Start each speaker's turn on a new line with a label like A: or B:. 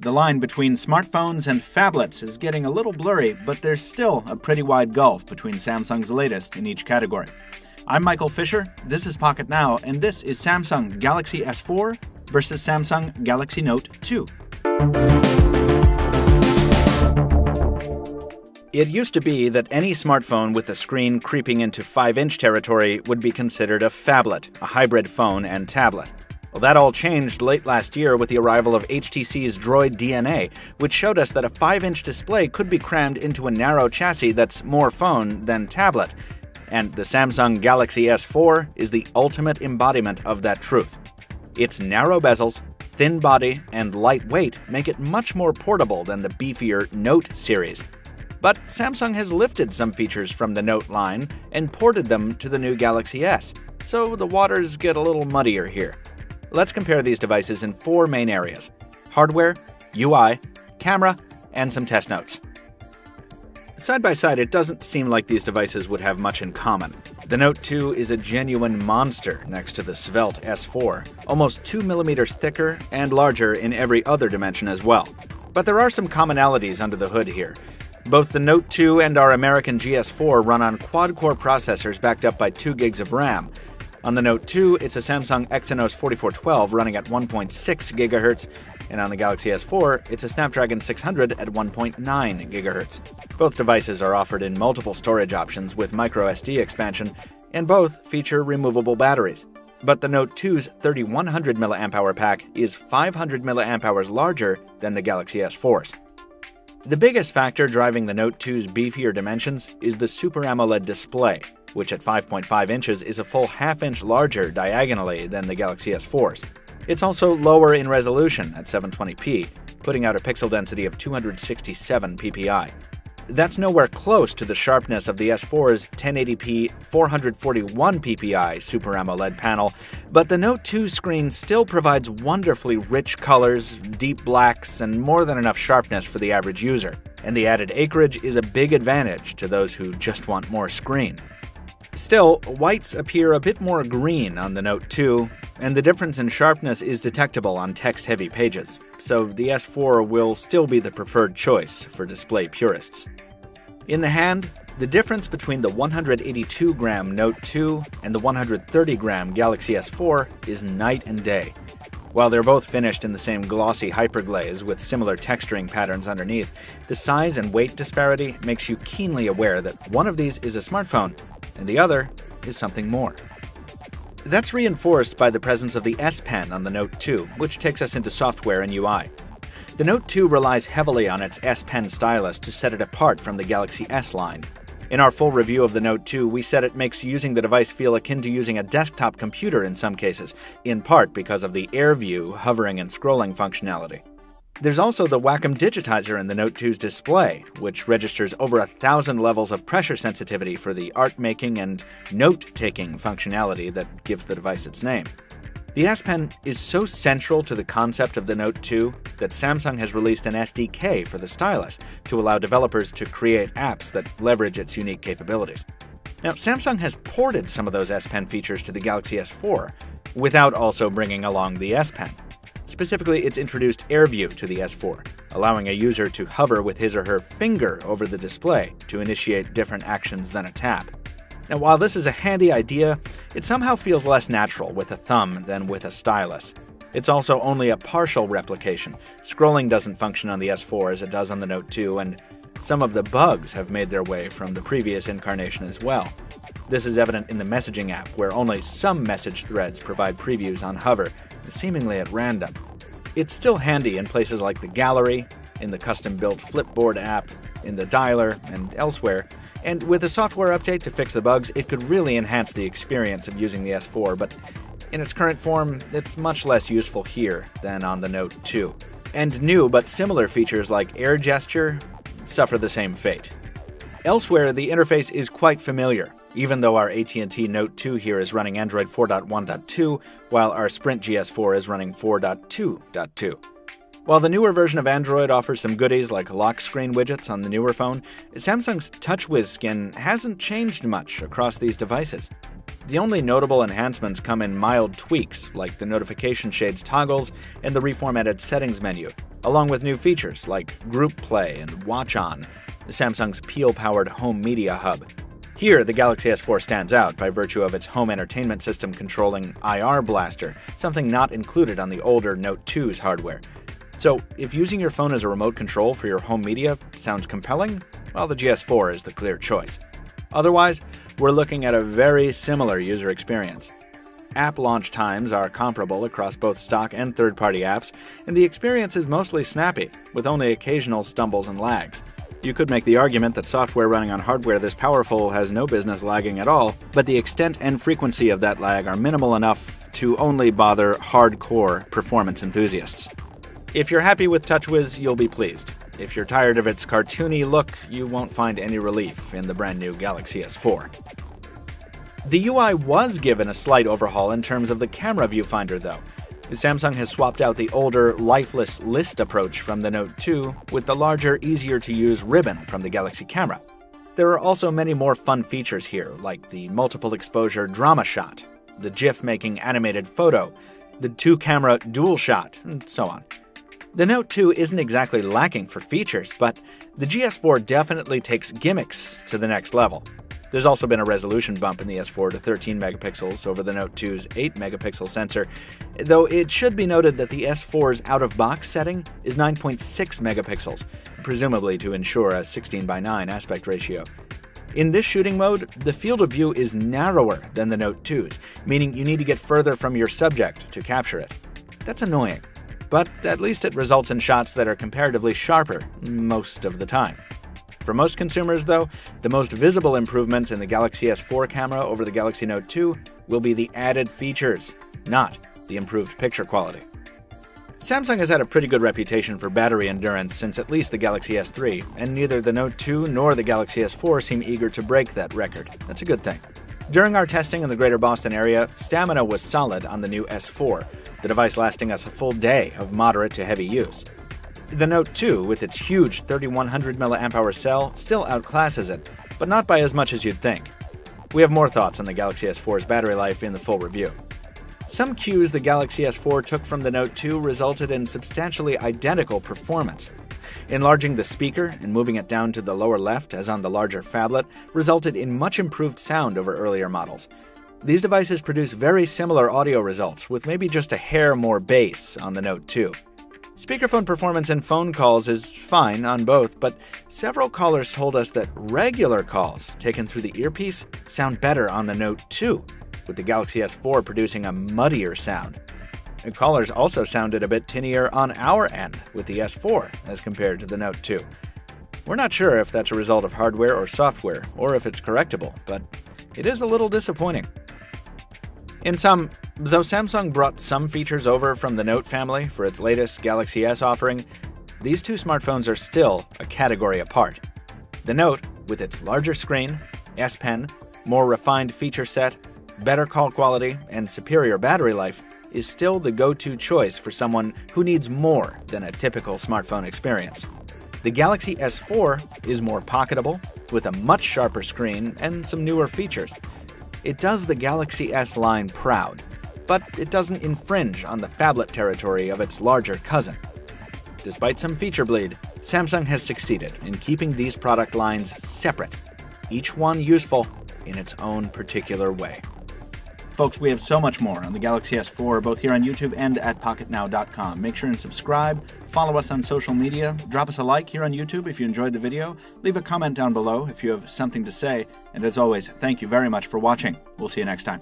A: The line between smartphones and phablets is getting a little blurry, but there's still a pretty wide gulf between Samsung's latest in each category. I'm Michael Fisher, this is Pocket Now, and this is Samsung Galaxy S4 versus Samsung Galaxy Note 2. It used to be that any smartphone with a screen creeping into 5-inch territory would be considered a phablet, a hybrid phone and tablet. Well, that all changed late last year with the arrival of HTC's Droid DNA, which showed us that a 5-inch display could be crammed into a narrow chassis that's more phone than tablet. And the Samsung Galaxy S4 is the ultimate embodiment of that truth. Its narrow bezels, thin body, and lightweight make it much more portable than the beefier Note series. But Samsung has lifted some features from the Note line and ported them to the new Galaxy S, so the waters get a little muddier here. Let's compare these devices in 4 main areas: hardware, UI, camera, and some test notes. Side by side, it doesn't seem like these devices would have much in common. The Note 2 is a genuine monster next to the svelte S4, almost 2 millimeters thicker and larger in every other dimension as well. But there are some commonalities under the hood here. Both the Note 2 and our American GS4 run on quad-core processors backed up by 2 gigs of RAM. On the Note 2, it's a Samsung Exynos 4412 running at 1.6 GHz, and on the Galaxy S4, it's a Snapdragon 600 at 1.9 GHz. Both devices are offered in multiple storage options with microSD expansion, and both feature removable batteries. But the Note 2's 3100 mAh pack is 500 mAh larger than the Galaxy S4's. The biggest factor driving the Note 2's beefier dimensions is the Super AMOLED display, which at 5.5 inches is a full half-inch larger diagonally than the Galaxy S4's. It's also lower in resolution at 720p, putting out a pixel density of 267 ppi. That's nowhere close to the sharpness of the S4's 1080p 441 ppi Super AMOLED panel, but the Note 2 screen still provides wonderfully rich colors, deep blacks, and more than enough sharpness for the average user. And the added acreage is a big advantage to those who just want more screen. Still, whites appear a bit more green on the Note 2, and the difference in sharpness is detectable on text-heavy pages, so the S4 will still be the preferred choice for display purists. In the hand, the difference between the 182-gram Note 2 and the 130-gram Galaxy S4 is night and day. While they're both finished in the same glossy hyperglaze with similar texturing patterns underneath, the size and weight disparity makes you keenly aware that one of these is a smartphone and the other is something more. That's reinforced by the presence of the S Pen on the Note 2, which takes us into software and UI. The Note 2 relies heavily on its S Pen stylus to set it apart from the Galaxy S line. In our full review of the Note 2, we said it makes using the device feel akin to using a desktop computer in some cases, in part because of the Air View hovering and scrolling functionality. There's also the Wacom digitizer in the Note 2's display, which registers over 1,000 levels of pressure sensitivity for the art-making and note-taking functionality that gives the device its name. The S Pen is so central to the concept of the Note 2 that Samsung has released an SDK for the stylus to allow developers to create apps that leverage its unique capabilities. Now, Samsung has ported some of those S Pen features to the Galaxy S4, without also bringing along the S Pen. Specifically, it's introduced Air View to the S4, allowing a user to hover with his or her finger over the display to initiate different actions than a tap. Now, while this is a handy idea, it somehow feels less natural with a thumb than with a stylus. It's also only a partial replication. Scrolling doesn't function on the S4 as it does on the Note 2, and some of the bugs have made their way from the previous incarnation as well. This is evident in the messaging app, where only some message threads provide previews on hover, seemingly at random. It's still handy in places like the gallery, in the custom-built Flipboard app, in the dialer, and elsewhere, and with a software update to fix the bugs, it could really enhance the experience of using the S4, but in its current form, it's much less useful here than on the Note 2. And new but similar features like air gesture suffer the same fate. Elsewhere, the interface is quite familiar, even though our AT&T Note 2 here is running Android 4.1.2, while our Sprint GS4 is running 4.2.2. While the newer version of Android offers some goodies like lock screen widgets on the newer phone, Samsung's TouchWiz skin hasn't changed much across these devices. The only notable enhancements come in mild tweaks, like the notification shades toggles and the reformatted settings menu. along with new features like Group Play and Watch On, Samsung's Peel-powered home media hub. Here, the Galaxy S4 stands out by virtue of its home entertainment system controlling IR blaster, something not included on the older Note 2's hardware. So, if using your phone as a remote control for your home media sounds compelling, well, the GS4 is the clear choice. Otherwise, we're looking at a very similar user experience. App launch times are comparable across both stock and third-party apps, and the experience is mostly snappy, with only occasional stumbles and lags. You could make the argument that software running on hardware this powerful has no business lagging at all, but the extent and frequency of that lag are minimal enough to only bother hardcore performance enthusiasts. If you're happy with TouchWiz, you'll be pleased. If you're tired of its cartoony look, you won't find any relief in the brand new Galaxy S4. The UI was given a slight overhaul in terms of the camera viewfinder, though. Samsung has swapped out the older, lifeless list approach from the Note 2 with the larger, easier-to-use ribbon from the Galaxy camera. There are also many more fun features here, like the multiple exposure drama shot, the GIF-making animated photo, the two-camera dual shot, and so on. The Note 2 isn't exactly lacking for features, but the GS4 definitely takes gimmicks to the next level. There's also been a resolution bump in the S4 to 13 megapixels over the Note 2's 8 megapixel sensor, though it should be noted that the S4's out-of-box setting is 9.6 megapixels, presumably to ensure a 16:9 aspect ratio. In this shooting mode, the field of view is narrower than the Note 2's, meaning you need to get further from your subject to capture it. That's annoying, but at least it results in shots that are comparatively sharper most of the time. For most consumers, though, the most visible improvements in the Galaxy S4 camera over the Galaxy Note 2 will be the added features, not the improved picture quality. Samsung has had a pretty good reputation for battery endurance since at least the Galaxy S3, and neither the Note 2 nor the Galaxy S4 seem eager to break that record. That's a good thing. During our testing in the greater Boston area, stamina was solid on the new S4, the device lasting us a full day of moderate to heavy use. The Note 2, with its huge 3100 mAh cell, still outclasses it, but not by as much as you'd think. We have more thoughts on the Galaxy S4's battery life in the full review. Some cues the Galaxy S4 took from the Note 2 resulted in substantially identical performance. Enlarging the speaker and moving it down to the lower left, as on the larger phablet, resulted in much improved sound over earlier models. These devices produce very similar audio results, with maybe just a hair more bass on the Note 2. Speakerphone performance in phone calls is fine on both, but several callers told us that regular calls taken through the earpiece sound better on the Note 2, with the Galaxy S4 producing a muddier sound. And callers also sounded a bit tinnier on our end with the S4 as compared to the Note 2. We're not sure if that's a result of hardware or software, or if it's correctable, but it is a little disappointing. In sum, though Samsung brought some features over from the Note family for its latest Galaxy S offering, these two smartphones are still a category apart. The Note, with its larger screen, S Pen, more refined feature set, better call quality, and superior battery life, is still the go-to choice for someone who needs more than a typical smartphone experience. The Galaxy S4 is more pocketable, with a much sharper screen and some newer features. It does the Galaxy S line proud, but it doesn't infringe on the phablet territory of its larger cousin. Despite some feature bleed, Samsung has succeeded in keeping these product lines separate, each one useful in its own particular way. Folks, we have so much more on the Galaxy S4, both here on YouTube and at pocketnow.com. Make sure and subscribe, follow us on social media, drop us a like here on YouTube if you enjoyed the video, leave a comment down below if you have something to say, and as always, thank you very much for watching. We'll see you next time.